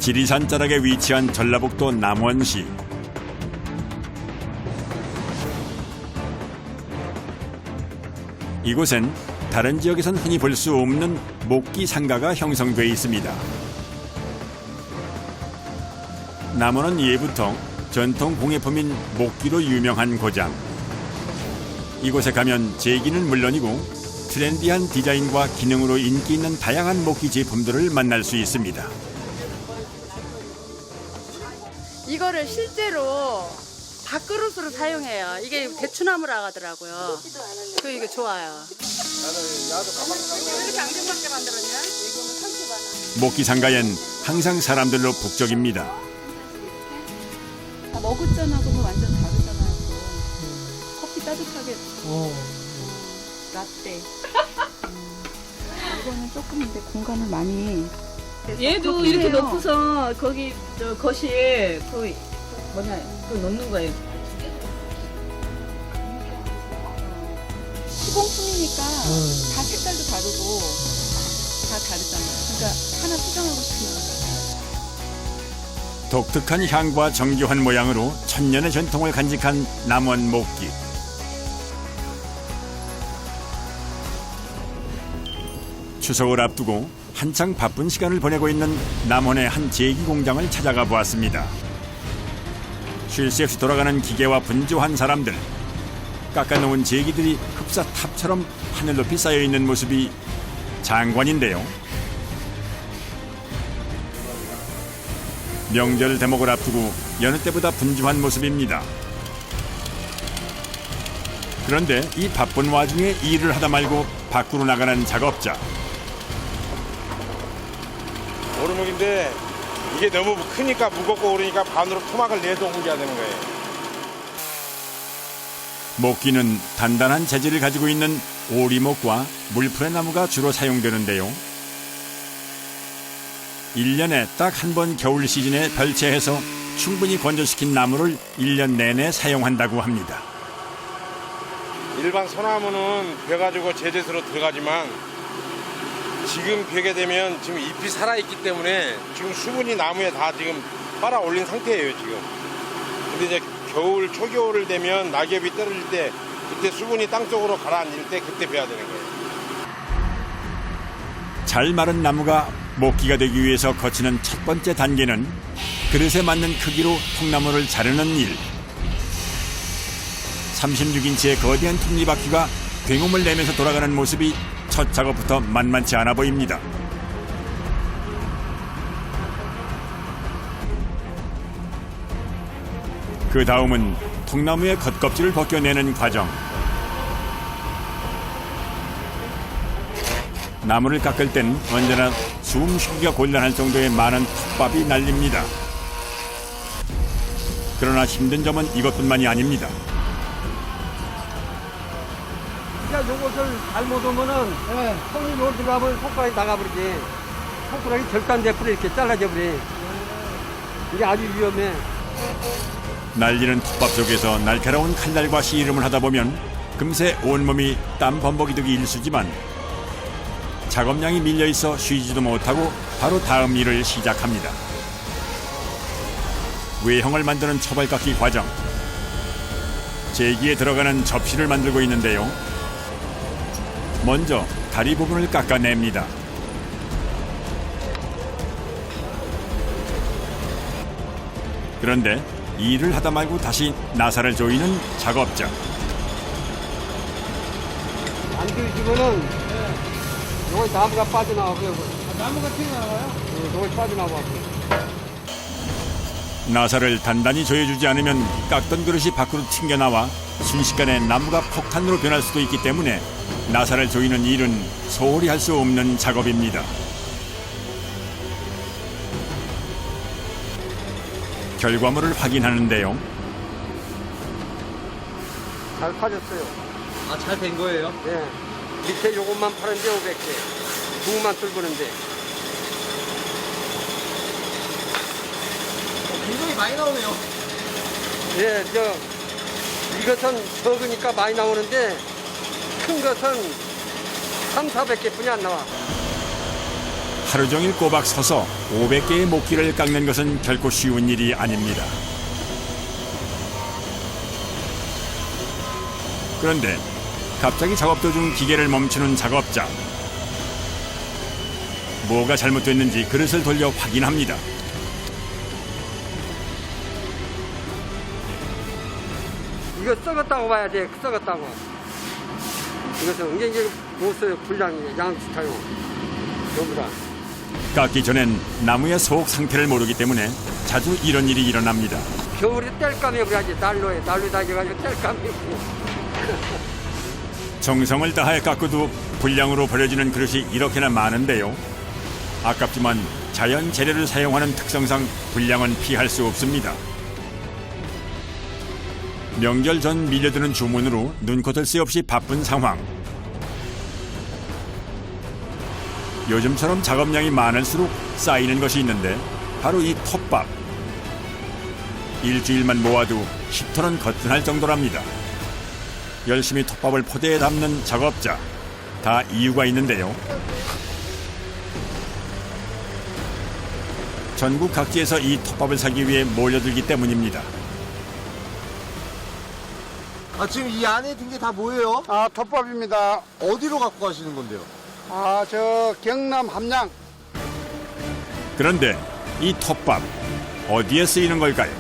지리산 자락에 위치한 전라북도 남원시. 이곳엔 다른 지역에선 흔히 볼 수 없는 목기 상가가 형성돼 있습니다. 남원은 예부터 전통 공예품인 목기로 유명한 고장. 이곳에 가면 제기는 물론이고 트렌디한 디자인과 기능으로 인기 있는 다양한 목기 제품들을 만날 수 있습니다. 이거를 실제로 밥그릇으로 사용해요. 이게 대추나무라 하더라고요. 그 이거 좋아요. 왜 이렇게 앙증맞게 만들었냐? 이거는 30만 원. 목기 상가엔 항상 사람들로 북적입니다. 머그잔하고는 완전 다르잖아요. 커피 따뜻하게. 라떼. 이거는 조금 근데 공간을 많이. 얘도 이렇게 넣고서 거기 저 거실 그 뭐냐 그 넣는 거예요. 시공품이니까 다 색깔도 다르고 다 다르잖아요. 그러니까 하나 수정하고 싶으면. 독특한 향과 정교한 모양으로 천년의 전통을 간직한 남원 목기. 추석을 앞두고 한창 바쁜 시간을 보내고 있는 남원의 한 제기 공장을 찾아가 보았습니다. 쉴 새 없이 돌아가는 기계와 분주한 사람들. 깎아놓은 제기들이 흡사탑처럼 하늘 높이 쌓여있는 모습이 장관인데요. 명절 대목을 앞두고 여느 때보다 분주한 모습입니다. 그런데 이 바쁜 와중에 일을 하다 말고 밖으로 나가는 작업자. 오르막인데 이게 너무 크니까 무겁고 오르니까 반으로 토막을 내서 옮겨야 되는 거예요. 목기는 단단한 재질을 가지고 있는 오리목과 물풀의 나무가 주로 사용되는데요. 1년에 딱 한 번 겨울 시즌에 별채해서 충분히 건조시킨 나무를 1년 내내 사용한다고 합니다. 일반 소나무는 베가지고 제재소로 들어가지만 지금 벼게 되면 지금 잎이 살아있기 때문에 지금 수분이 나무에 다 지금 빨아 올린 상태예요 지금. 근데 이제 겨울 초겨울을 되면 낙엽이 떨어질 때 그때 수분이 땅속으로 가라앉을 때 그때 베야 되는 거예요. 잘 마른 나무가 목기가 되기 위해서 거치는 첫 번째 단계는 그릇에 맞는 크기로 통나무를 자르는 일. 36인치의 거대한 톱니바퀴가 굉음을 내면서 돌아가는 모습이 첫 작업부터 만만치 않아 보입니다. 그 다음은 통나무의 겉껍질을 벗겨내는 과정. 나무를 깎을 땐 언제나 숨쉬기가 곤란할 정도의 많은 톱밥이 날립니다. 그러나 힘든 점은 이것뿐만이 아닙니다. 그러니까 요것을 잘못 오면은 손이 로 들어가면 손가락이 나가버리지. 손가락이 절단돼버려 이렇게 잘라져 버려. 이게 아주 위험해. 날리는 톱밥 속에서 날카로운 칼날과 씨름을 하다 보면 금세 온몸이 땀 범벅이 되기 일쑤지만 작업량이 밀려있어 쉬지도 못하고 바로 다음 일을 시작합니다. 외형을 만드는 초벌깎기 과정. 제기에 들어가는 접시를 만들고 있는데요. 먼저 다리 부분을 깎아냅니다. 그런데 일을 하다 말고 다시 나사를 조이는 작업자. 안 들으시면은 요거 나무가 빠져나와고요. 나무가 튀어나와요? 요거 빠져나와. 나사를 단단히 조여주지 않으면 깎던 그릇이 밖으로 튕겨나와 순식간에 나무가 폭탄으로 변할 수도 있기 때문에 나사를 조이는 일은 소홀히 할 수 없는 작업입니다. 결과물을 확인하는데요. 잘 파졌어요. 아, 잘 된 거예요? 예. 밑에 요것만 파는데 500개. 두만 뚫고는데. 굉장히 많이 나오네요. 예, 이것은 적으니까 많이 나오는데 큰 것은 3, 400개 뿐이 안 나와. 하루 종일 꼬박 서서 500개의 목기를 깎는 것은 결코 쉬운 일이 아닙니다. 그런데 갑자기 작업 도중 기계를 멈추는 작업자. 뭐가 잘못됐는지 그릇을 돌려 확인합니다. 이거 썩었다고 봐야지, 썩었다고. 이것은 은경이 못 써요, 불량이, 양치타요. 전부 다. 깎기 전엔 나무의 속 상태를 모르기 때문에 자주 이런 일이 일어납니다. 겨울에 뗄감이 그래야지, 난로 다져가지고 뗄감이 있고. 정성을 다해 깎아도 불량으로 버려지는 그릇이 이렇게나 많은데요. 아깝지만 자연 재료를 사용하는 특성상 불량은 피할 수 없습니다. 명절 전 밀려드는 주문으로 눈코뜰 새 없이 바쁜 상황. 요즘처럼 작업량이 많을수록 쌓이는 것이 있는데 바로 이 톱밥. 일주일만 모아도 10톤은 거뜬할 정도랍니다. 열심히 톱밥을 포대에 담는 작업자. 다 이유가 있는데요. 전국 각지에서 이 톱밥을 사기 위해 몰려들기 때문입니다. 아, 지금 이 안에 든 게 다 뭐예요? 아, 톱밥입니다. 어디로 갖고 가시는 건데요? 아, 저 경남 함양. 그런데 이 톱밥 어디에 쓰이는 걸까요?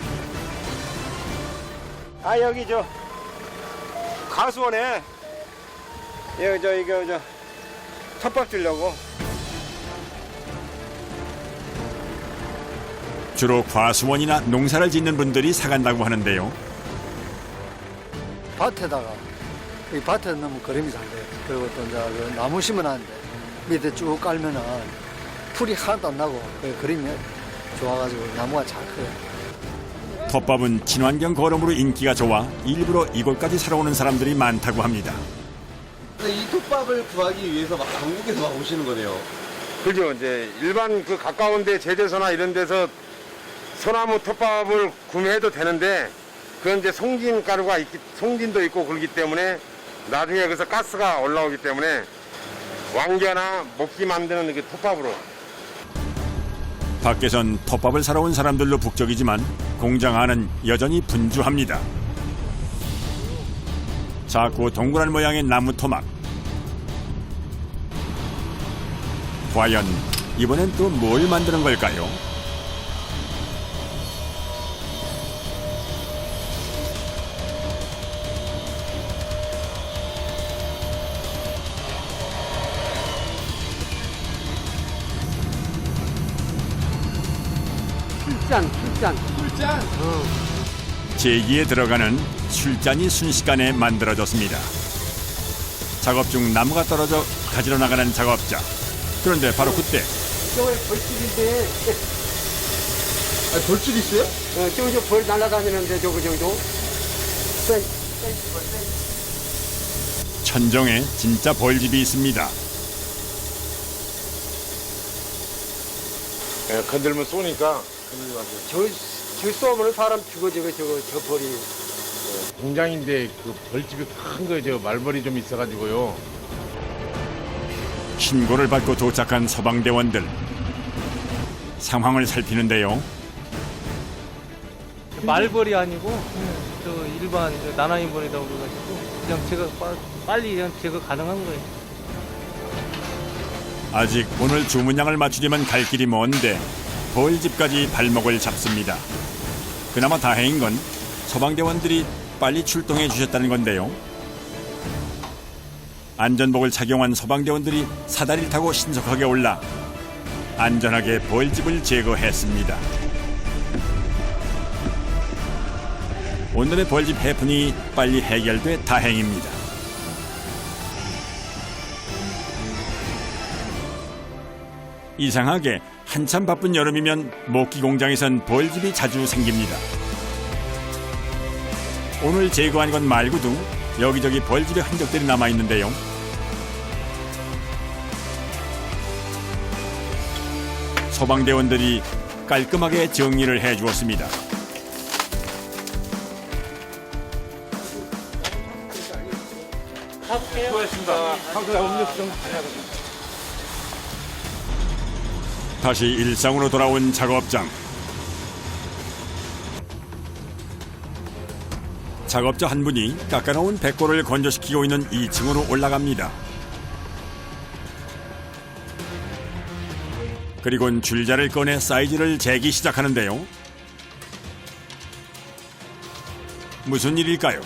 아, 여기 저 가수원에 여기 이거 톱밥 주려고. 주로 과수원이나 농사를 짓는 분들이 사간다고 하는데요. 밭에다가 이 밭에 너무 거름이 잘 돼요. 그리고 또 이제 그 나무 심어놨는데 밑에 쭉 깔면은 풀이 하나도 안 나고 그 그림이 좋아가지고 나무가 잘 커요. 톱밥은 친환경 거름으로 인기가 좋아 일부러 이곳까지 사러 오는 사람들이 많다고 합니다. 근데 이 톱밥을 구하기 위해서 막 전국에서 막 오시는 거네요. 그죠. 이제 일반 그 가까운 데 제재소나 이런 데서 소나무 톱밥을 구매해도 되는데 그건 이제 송진도 있고 그러기 때문에 나중에 여기서 가스가 올라오기 때문에 왕겨나 목기 만드는 그 톱밥으로. 밖에선 톱밥을 사러 온 사람들로 북적이지만 공장 안은 여전히 분주합니다. 작고 동그란 모양의 나무 토막. 과연 이번엔 또 뭘 만드는 걸까요? 출잔. 제기에 들어가는 술잔이 순식간에 만들어졌습니다. 작업 중 나무가 떨어져 가지러 나가는 작업자. 그런데 바로 그때 저거 벌집인데, 아, 돌집 있어요? 저거 벌 날아다니는데, 저거. 천정에 진짜 벌집이 있습니다. 건들면 쏘니까. 저 쏘면 사람 죽어, 저 벌이. 공장인데 그 벌집이 큰 거 저 말벌이 좀 있어가지고요. 신고를 받고 도착한 소방대원들. 상황을 살피는데요. 말벌이 아니고 저 일반 나나인벌이라고 그래가지고 그냥 제가 빨리 그냥 제거 가능한 거예요. 아직 오늘 주문량을 맞추려면 갈 길이 먼데 벌집까지 발목을 잡습니다. 그나마 다행인 건 소방대원들이 빨리 출동해 주셨다는 건데요. 안전복을 착용한 소방대원들이 사다리를 타고 신속하게 올라 안전하게 벌집을 제거했습니다. 오늘의 벌집 해프닝이 빨리 해결돼 다행입니다. 이상하게 한참 바쁜 여름이면 목기 공장에선 벌집이 자주 생깁니다. 오늘 제거한 것 말고도 여기저기 벌집의 흔적들이 남아있는데요. 소방대원들이 깔끔하게 정리를 해주었습니다. 다시 일상으로 돌아온 작업장. 작업자 한 분이 깎아놓은 백골을 건조시키고 있는 2층으로 올라갑니다. 그리곤 줄자를 꺼내 사이즈를 재기 시작하는데요. 무슨 일일까요?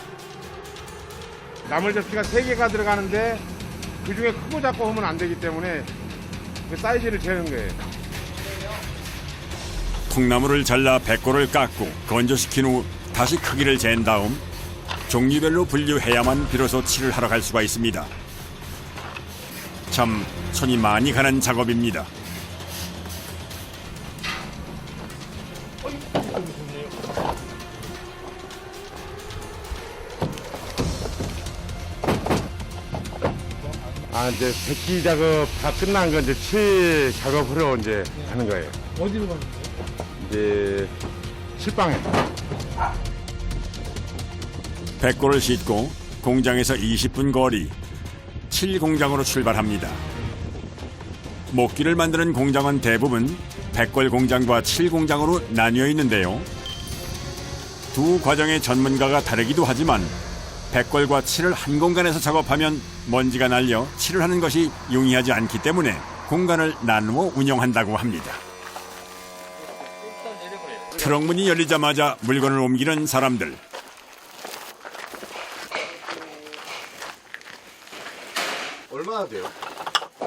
나물 접시가 3개가 들어가는데 그중에 크고 작고 하면 안 되기 때문에 그 사이즈를 재는 거예요. 콩나물을 잘라 백골을 깎고 건조시킨 후 다시 크기를 잰 다음 종류별로 분류해야만 비로소 칠을 하러 갈 수가 있습니다. 참 손이 많이 가는 작업입니다. 이제 백기 작업 다 끝난 거 이제 칠 작업으로 이제 가는 거예요. 어디로 가는 거예요? 이제 칠방에. 백골을 싣고 공장에서 20분 거리 칠 공장으로 출발합니다. 목기를 만드는 공장은 대부분 백골 공장과 칠 공장으로 나뉘어 있는데요. 두 과정의 전문가가 다르기도 하지만 백골과 칠을 한 공간에서 작업하면 먼지가 날려 칠을 하는 것이 용이하지 않기 때문에 공간을 나누어 운영한다고 합니다. 트럭 문이 열리자마자 물건을 옮기는 사람들. 얼마나 돼요?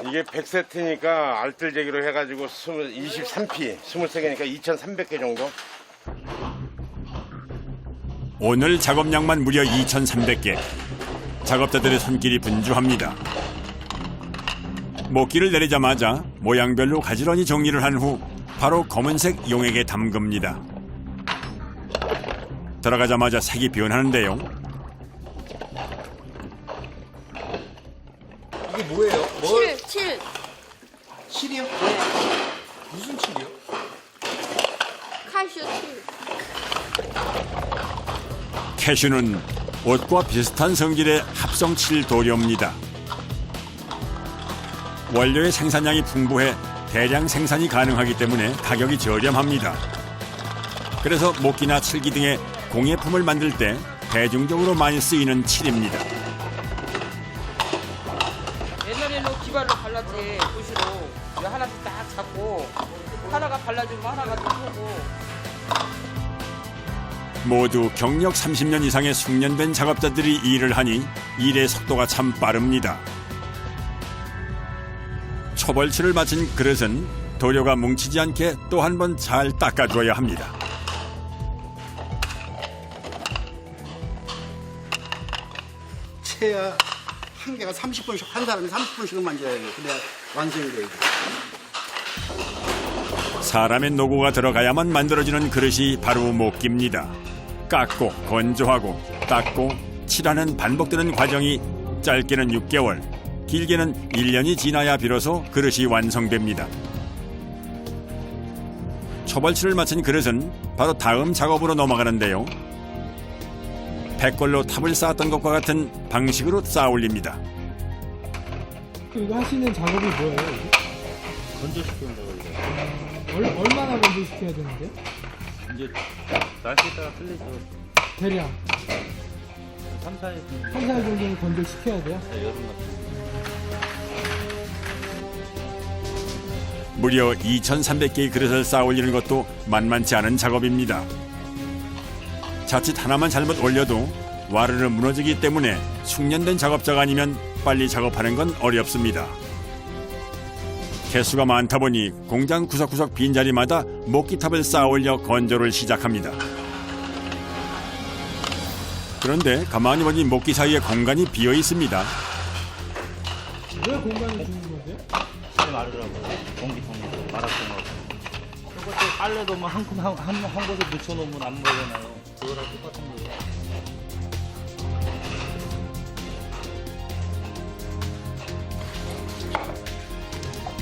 이게 100세트니까 알뜰재기로 해가지고 23피, 23개니까 2,300개 정도? 오늘 작업량만 무려 2,300개. 작업자들의 손길이 분주합니다. 목기를 내리자마자 모양별로 가지런히 정리를 한 후 바로 검은색 용액에 담급니다. 들어가자마자 색이 변하는데요. 이게 뭐예요? 칠. 칠이요? 무슨 칠이요? 카시오 칠. 캐슈는 옷과 비슷한 성질의 합성칠 도료입니다. 원료의 생산량이 풍부해 대량 생산이 가능하기 때문에 가격이 저렴합니다. 그래서 목기나 칠기 등의 공예품을 만들 때 대중적으로 많이 쓰이는 칠입니다. 옛날에는 기발로 발랐지, 붓으로. 이거 하나씩 딱 잡고, 하나가 발라주면 하나가 또 쏘고. 모두 경력 30년 이상의 숙련된 작업자들이 일을 하니 일의 속도가 참 빠릅니다. 초벌칠을 마친 그릇은 도료가 뭉치지 않게 또 한 번 잘 닦아줘야 합니다. 채야 한 개가 30분씩, 한 사람이 30분씩은 만져야 돼요. 그래야 완성이 돼요. 사람의 노고가 들어가야만 만들어지는 그릇이 바로 목기입니다. 깎고 건조하고 닦고 칠하는 반복되는 과정이 짧게는 6개월, 길게는 1년이 지나야 비로소 그릇이 완성됩니다. 초벌칠을 마친 그릇은 바로 다음 작업으로 넘어가는데요. 백골로 탑을 쌓았던 것과 같은 방식으로 쌓아 올립니다. 이거 하시는 작업이 뭐예요? 건조시킨다고 이거. 얼마나 건조시켜야 되는데? 이제 날씨에 따라 틀리죠. 대략 3, 4일 3, 4일 정도는 건조시켜야 돼요? 여름 같은 무려 2,300개의 그릇을 쌓아 올리는 것도 만만치 않은 작업입니다. 자칫 하나만 잘못 올려도 와르르 무너지기 때문에 숙련된 작업자가 아니면 빨리 작업하는 건 어렵습니다. 개수가 많다 보니 공장 구석구석 빈자리마다 목기탑을 쌓아 올려 건조를 시작합니다. 그런데 가만히 보니 목기 사이에 공간이 비어 있습니다. 왜 공간을 주는 건데요? 실 마르더라고요. 공기통으로 마라통으로. 이것도 빨래도 뭐 한 곳에 묻혀놓으면 안 보이잖아요. 그거랑 똑같은 거예요.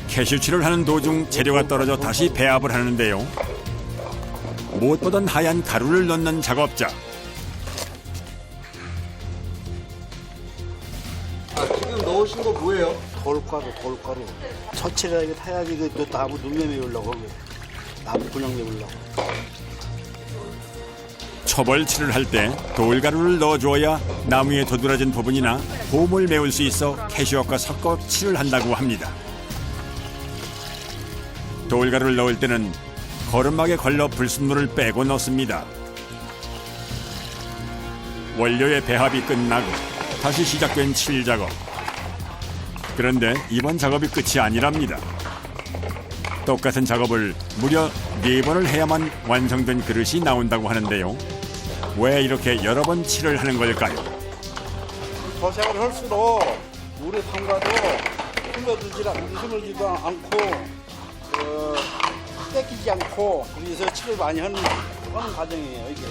캐슈칠을 하는 도중 재료가 떨어져 다시 배합을 하는데요. 무엇보단 하얀 가루를 넣는 작업자. 지금 넣으신 거 뭐예요? 돌가루. 처치를 이거 타야지 그 나무 눈매 메우려고 나무 gun형 메우려고. 초벌칠을 할 때 돌가루를 넣어주어야 나무에 도드라진 부분이나 봄을 메울 수 있어 캐시옷과 섞어 칠을 한다고 합니다. 돌가루를 넣을 때는 거름막에 걸러 불순물을 빼고 넣습니다. 원료의 배합이 끝나고 다시 시작된 칠 작업. 그런데 이번 작업이 끝이 아니랍니다. 똑같은 작업을 무려 4번을 해야만 완성된 그릇이 나온다고 하는데요. 왜 이렇게 여러 번 칠을 하는 걸까요? 도색을 할수록 물에 담가도 흐물지도 않고 뺏기지 않고 그래서 칠을 많이 하는 그런 과정이에요 이게.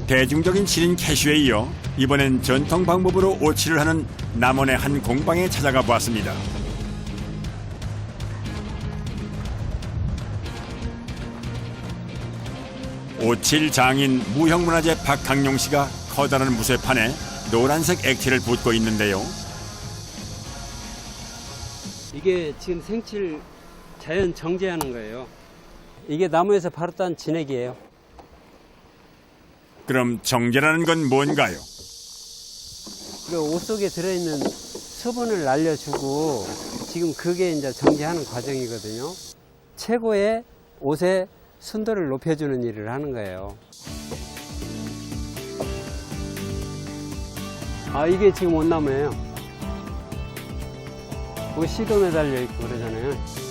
대중적인 칠인 캐슈에 이어 이번엔 전통 방법으로 오칠을 하는 남원의 한 공방에 찾아가 보았습니다. 오칠 장인 무형문화재 박강용 씨가 커다란 무쇠판에 노란색 액체를 붓고 있는데요. 이게 지금 생칠 자연 정제하는 거예요. 이게 나무에서 바로 딴 진액이에요. 그럼 정제라는 건 뭔가요? 옷 속에 들어있는 수분을 날려주고 지금 그게 이제 정제하는 과정이거든요. 최고의 옷의 순도를 높여주는 일을 하는 거예요. 이게 지금 온나무예요. 씨도 매달려 있고 그러잖아요.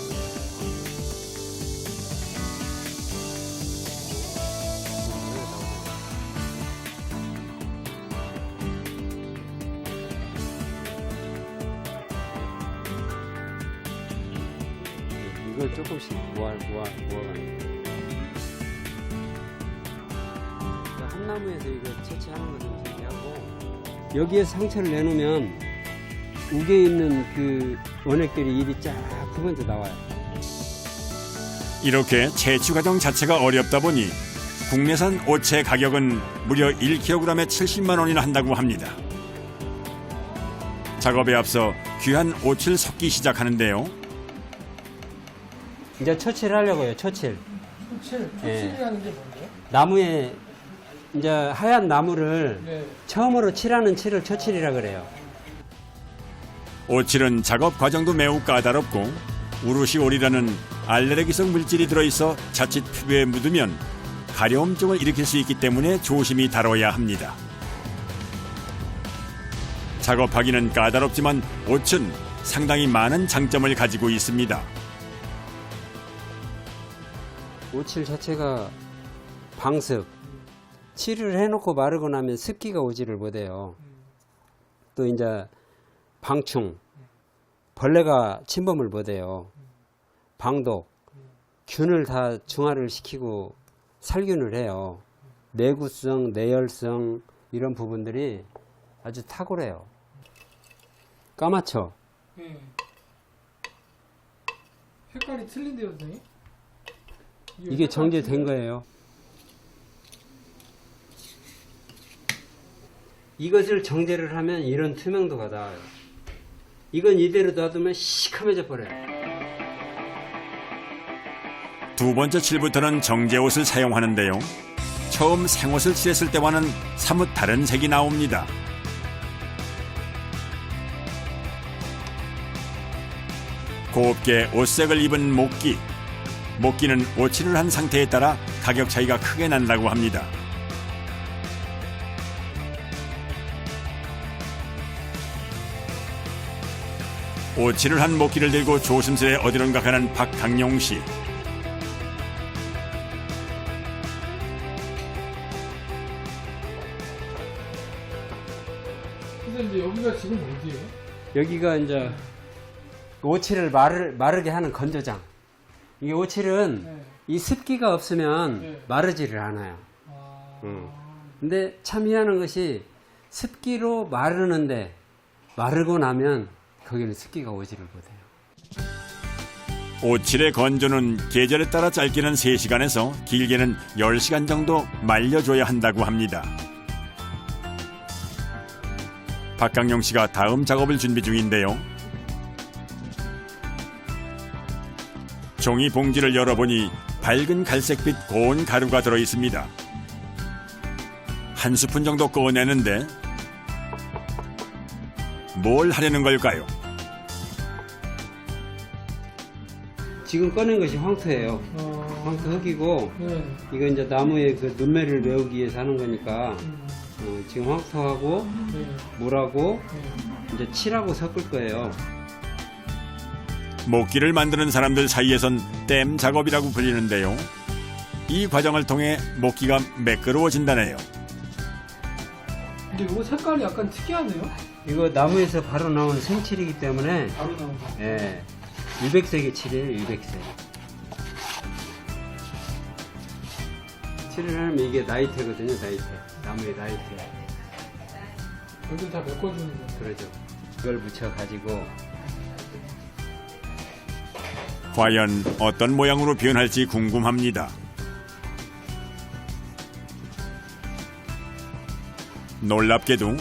이걸 조금씩 모아가는 거예요. 한 나무에서 이거 채취하는 것을 준비하고 여기에 상처를 내놓으면 우기에 있는 그 원액들이 일이 쫙 pu면서 나와요. 이렇게 채취 과정 자체가 어렵다 보니 국내산 오채 가격은 무려 1kg에 70만 원이나 한다고 합니다. 작업에 앞서 귀한 오칠 섞기 시작하는데요. 이제 처치를 하려고요. 처칠. 처칠이라는 게 뭔데요? 나무에 이제 하얀 나무를 처음으로 칠하는 칠을 처칠이라 그래요. 오칠은 작업 과정도 매우 까다롭고 우루시올이라는 알레르기성 물질이 들어있어 자칫 피부에 묻으면 가려움증을 일으킬 수 있기 때문에 조심히 다뤄야 합니다. 작업하기는 까다롭지만 옷은 상당히 많은 장점을 가지고 있습니다. 오칠 자체가 방습, 칠을 해놓고 마르고 나면 습기가 오지를 못해요. 또 이제 방충, 벌레가 침범을 못해요. 방독, 균을 다 중화를 시키고 살균을 해요. 내구성, 내열성 이런 부분들이 아주 탁월해요. 까맣죠? 색깔이 틀린데요, 선생님? 이게 정제된 거예요. 이것을 정제를 하면 이런 투명도가 나와요. 이건 이대로 놔두면 시커매져 버려요. 두 번째 칠부터는 정제옷을 사용하는데요. 처음 생옷을 칠했을 때와는 사뭇 다른 색이 나옵니다. 곱게 옷색을 입은 목기. 목기는 오칠을 한 상태에 따라 가격 차이가 크게 난다고 합니다. 오칠을 한 목기를 들고 조심스레 어디론가 가는 박강용 씨. 근데 이제 여기가 지금 어디예요? 여기가 이제 오칠을 마르게 하는 건조장. 이게 오칠은 이 습기가 없으면 마르지를 않아요. 근데 참 희한한 것이 습기로 마르는데 마르고 나면 거기는 습기가 오지를 못해요. 오칠의 건조는 계절에 따라 짧게는 3시간에서 길게는 10시간 정도 말려줘야 한다고 합니다. 박강용 씨가 다음 작업을 준비 중인데요. 종이 봉지를 열어보니 밝은 갈색빛 고운 가루가 들어있습니다. 한 스푼 정도 꺼내는데 뭘 하려는 걸까요? 지금 꺼낸 것이 황토예요. 황토 흙이고 이거 이제 나무의 그 눈매를 메우기 위해서 하는 거니까 지금 황토하고 물하고 이제 칠하고 섞을 거예요. 목기를 만드는 사람들 사이에선 땜 작업이라고 불리는데요. 이 과정을 통해 목기가 매끄러워진다네요. 근데 이거 색깔이 약간 특이하네요. 이거 나무에서 바로 나온 생칠이기 때문에 바로 나온 거. 예, 유백색의 칠이에요. 유백색. 칠을 하면 이게 나이테거든요. 나이테. 나무의 나이테. 여기 다 메꿔주는 거예요. 그러죠. 이걸 묻혀가지고 과연 어떤 모양으로 변할지 궁금합니다. 놀랍게도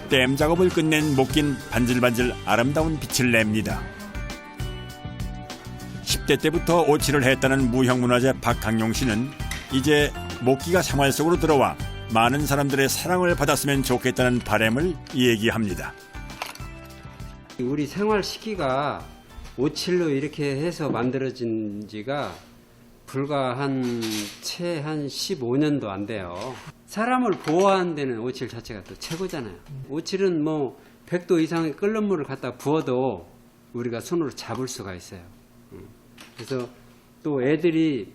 땜 작업을 끝낸 목긴 반질반질 아름다운 빛을 냅니다. 10대 때부터 오칠을 했다는 무형문화재 박강용 씨는 이제 목기가 생활 속으로 들어와 많은 사람들의 사랑을 받았으면 좋겠다는 바람을 얘기합니다. 우리 생활 시기가 오칠로 이렇게 해서 만들어진 지가 불과 채 한 15년도 안 돼요. 사람을 보호하는 데는 오칠 자체가 또 최고잖아요. 오칠은 뭐 100도 이상의 끓는 물을 갖다 부어도 우리가 손으로 잡을 수가 있어요. 그래서 또 애들이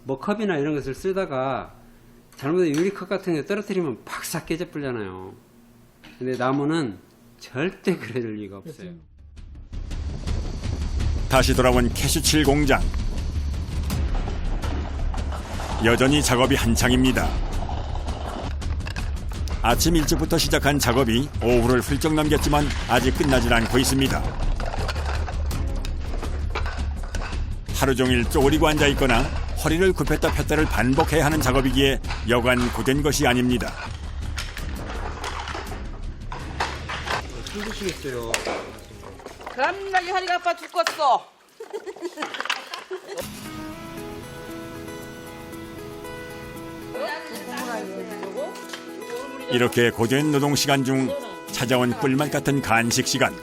뭐 컵이나 이런 것을 쓰다가 잘못해 유리컵 같은 게 떨어뜨리면 팍싹 깨져 불잖아요. 근데 나무는 절대 그럴 리가 없어요. 다시 돌아온 캐슈칠 공장. 여전히 작업이 한창입니다. 아침 일찍부터 시작한 작업이 오후를 훌쩍 넘겼지만 아직 끝나질 않고 있습니다. 하루 종일 쪼그리고 앉아있거나 허리를 굽혔다 폈다를 반복해야 하는 작업이기에 여간 고된 것이 아닙니다. 힘드시겠어요. 그럼나게 허리가 아파 죽겠어. 이렇게 고된 노동 시간 중 찾아온 꿀맛 같은 간식 시간.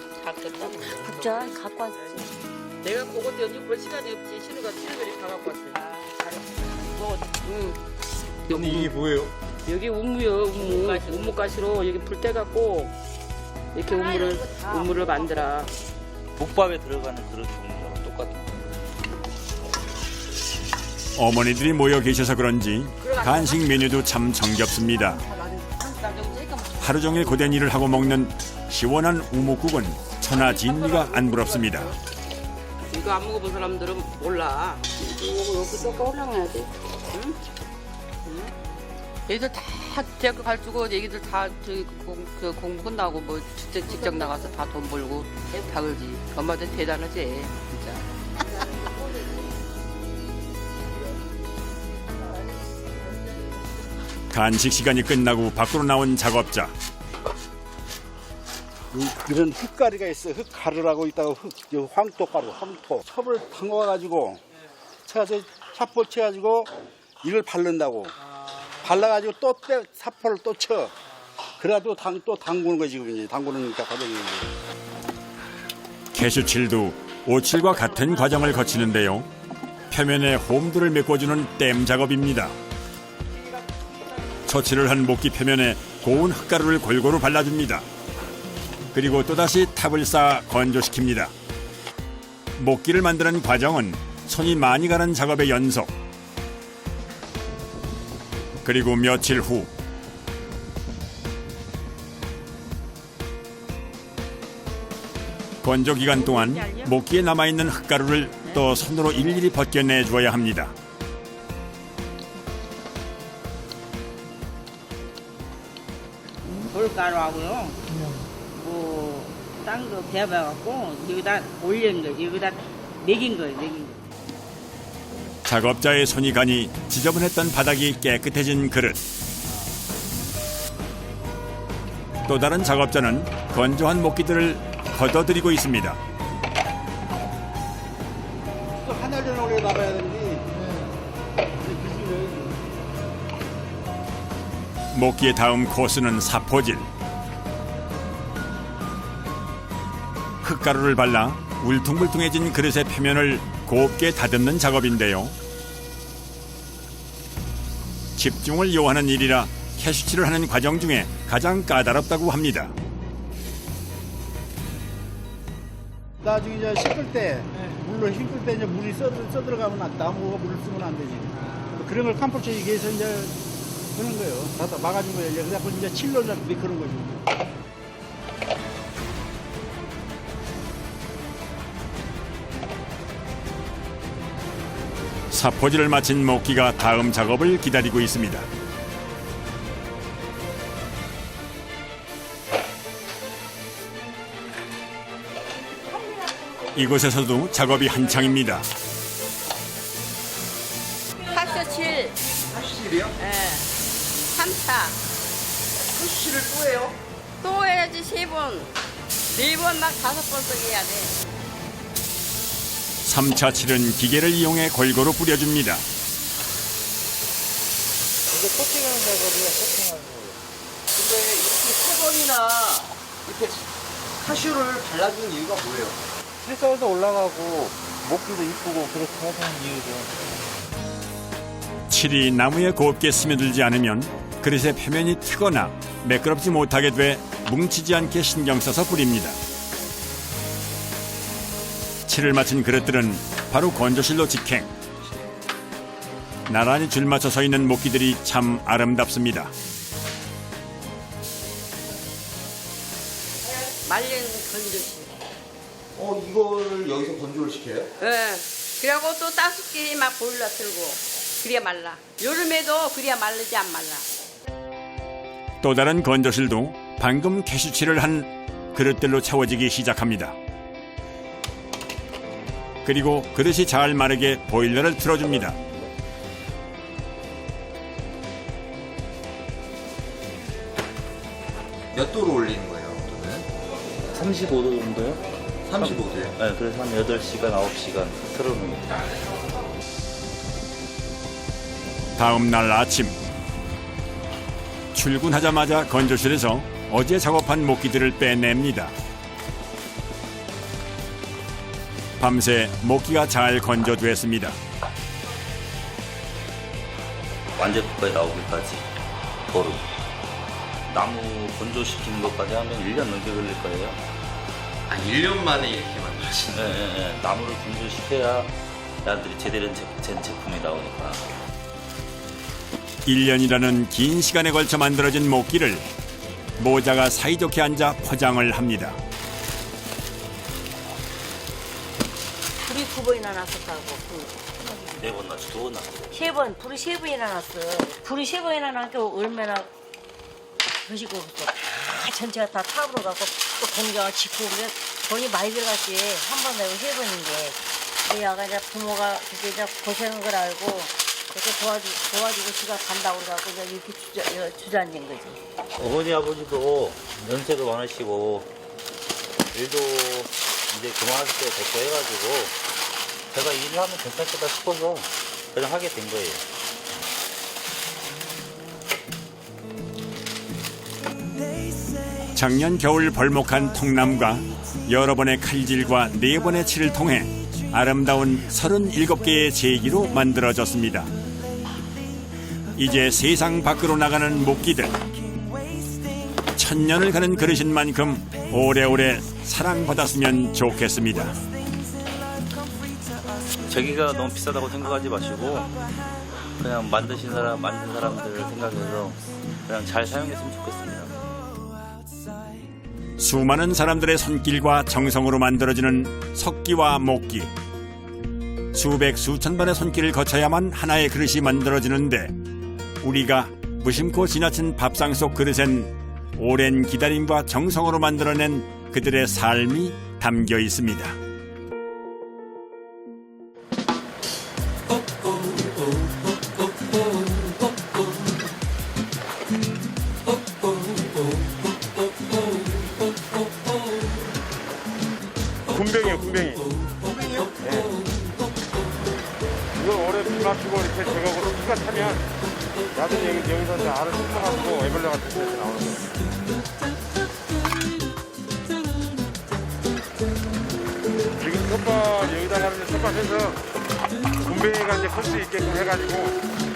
국자 갖고 왔지. 내가 그것도 여기 볼 시간이 없지. 신우가 친구들이 다 갖고 왔어. 뭐, 근데 이게 뭐예요? 여기 우무요, 우무. 우무가시로 여기 불 떼갖고 이렇게 우무를 만들어. 국밥에 들어가는 그런 종류랑 똑같은. 어머니들이 모여 계셔서 그런지 간식 메뉴도 참 정겹습니다. 하루 종일 고된 일을 하고 먹는 시원한 우묵국은 천하진미가 안 부럽습니다. 이거 안 먹어본 사람들은 몰라. 이거 여기 쏙 올라가야 돼. 응? 얘들 다 대학교 갈주고 얘기들 다 공부 끝나고 뭐 직장 나가서 다 돈 벌고 다 그러지. 엄마들 대단하지 진짜. 간식 시간이 끝나고 밖으로 나온 작업자. 이런 흙가루가 있어. 흙가루라고 있다가 황토가루, 황토. 첩을 담가가지고 쳐서 삽볼 쳐가지고 이걸 바른다고. 발라가지고 또 사포를 또 쳐. 그래도 또 담그는 거지 지금 담그는 과정이. 캐슈칠도 오칠과 같은 과정을 거치는데요. 표면에 홈들을 메꿔주는 땜 작업입니다. 처치를 한 목기 표면에 고운 흙가루를 골고루 발라줍니다. 그리고 또다시 탑을 쌓아 건조시킵니다. 목기를 만드는 과정은 손이 많이 가는 작업의 연속. 그리고 며칠 후 건조 기간 동안 목기에 남아있는 흙가루를 또 손으로 일일이 벗겨내줘야 합니다. 돌가루하고요. 뭐 딴 거 배워갖고 여기다 올리는 거. 여기다 먹인 거예요, 먹인 거. 작업자의 손이 가니 지저분했던 바닥이 깨끗해진 그릇. 또 다른 작업자는 건조한 목기들을 걷어들이고 있습니다. 또 한 달 전에 오래 나가야 되는데. 목기의 다음 코스는 사포질. 흙가루를 발라 울퉁불퉁해진 그릇의 표면을 곱게 다듬는 작업인데요. 집중을 요하는 일이라 캐슈치를 하는 과정 중에 가장 까다롭다고 합니다. 나중에 이제 씻을 때, 물로 헹굴 때 이제 물이 써들어가면 나무가 물을 쓰면 안 되지. 그런 걸 캄포치기 위해서 이제 하는 거예요. 다 막아준 거예요. 그래서 이제 칠로 이제 그런 거죠. 사포질을 마친 목기가 다음 작업을 기다리고 있습니다. 이곳에서도 작업이 한창입니다. 카쇼칠. 카슈칠이요? 예. 3차. 카슈칠을 또 해요? 또 해야지 3번. 4번 막 5번씩 해야 돼. 3차 칠은 기계를 이용해 골고루 뿌려줍니다. 이게 코팅하는 작업이야, 코팅하는 거. 근데 이렇게 3번이나 이렇게 카슈를 발라주는 이유가 뭐예요? 색깔도 올라가고 목기도 이쁘고 그렇게 하는 이유죠. 칠이 나무에 곱게 스며들지 않으면 그릇의 표면이 트거나 매끄럽지 못하게 돼 뭉치지 않게 신경 써서 뿌립니다. 칠을 마친 그릇들은 바로 건조실로 직행. 나란히 줄 맞춰 서 있는 목기들이 참 아름답습니다. 말린 건조실. 이거를 여기서 건조를 시켜요? 예. 그리고 또 따숩게 막 보일러 틀고. 그래야 말라. 여름에도 그래야 마르지 안 말라. 또 다른 건조실도 방금 캐슈칠을 한 그릇들로 채워지기 시작합니다. 그리고 그릇이 잘 마르게 보일러를 틀어줍니다. 몇 도로 올리는 거예요, 온도는? 35도 정도요? 35도요? 네, 그래서 한 8시간, 9시간 틀어놓습니다. 다음 날 아침 출근하자마자 건조실에서 어제 작업한 목기들을 빼냅니다. 밤새 목기가 잘 건조됐습니다. 완제품까지 나오기까지 보름. 나무 건조시키는 것까지 하면 1년 넘게 걸릴 거예요. 1년 만에 이렇게 만들어지는 네. 나무를 건조시켜야 야들이 제대로 된 제품이 나오니까. 1년이라는 긴 시간에 걸쳐 만들어진 목기를 모자가 사이좋게 앉아 포장을 합니다. 불이 9번이나 났었다고. 4번 났지, 2번 났지. 3번, 불이 3번이나 났어. 불이 3번이나 나니까 얼마나 그러시고 다 전체가 다 타버려 갖고 또 공장을 짓고 그래 돈이 많이 들어갔지. 한 번 내고 3번인데. 내 아가 이제 부모가 그게 이제 고생한 걸 알고 이렇게 도와주고 지가 간다고 그래갖고 이렇게 주저앉은 거지. 어머니 아버지도 연세도 많으시고 일도 이제 그만하실 때 됐고 해가지고 제가 일을 하면 괜찮겠다 싶어서 그냥 하게 된 거예요. 작년 겨울 벌목한 통나무가 여러 번의 칼질과 4번의 칠을 통해 아름다운 37개의 제기로 만들어졌습니다. 이제 세상 밖으로 나가는 목기들. 천년을 가는 그릇인 만큼 오래오래 사랑받았으면 좋겠습니다. 제기가 너무 비싸다고 생각하지 마시고 그냥 만든 사람들 생각해서 그냥 잘 사용했으면 좋겠습니다. 수많은 사람들의 손길과 정성으로 만들어지는 석기와 목기. 수백 수천 번의 손길을 거쳐야만 하나의 그릇이 만들어지는데 우리가 무심코 지나친 밥상 속 그릇엔 오랜 기다림과 정성으로 만들어낸 그들의 삶이 담겨 있습니다. 군뱅이요, 군뱅이. 군뱅이요? 네. 이걸 오래 비 맞추고 이렇게 제거하고 비가 차면 야들이 여기서 이제 알을 뜯어가지고 애벌레 같은 데 나오는 거예요. 지금 텃밭 여기다가 이제 텃밭에서 군뱅이가 이제 클 수 있게끔 해가지고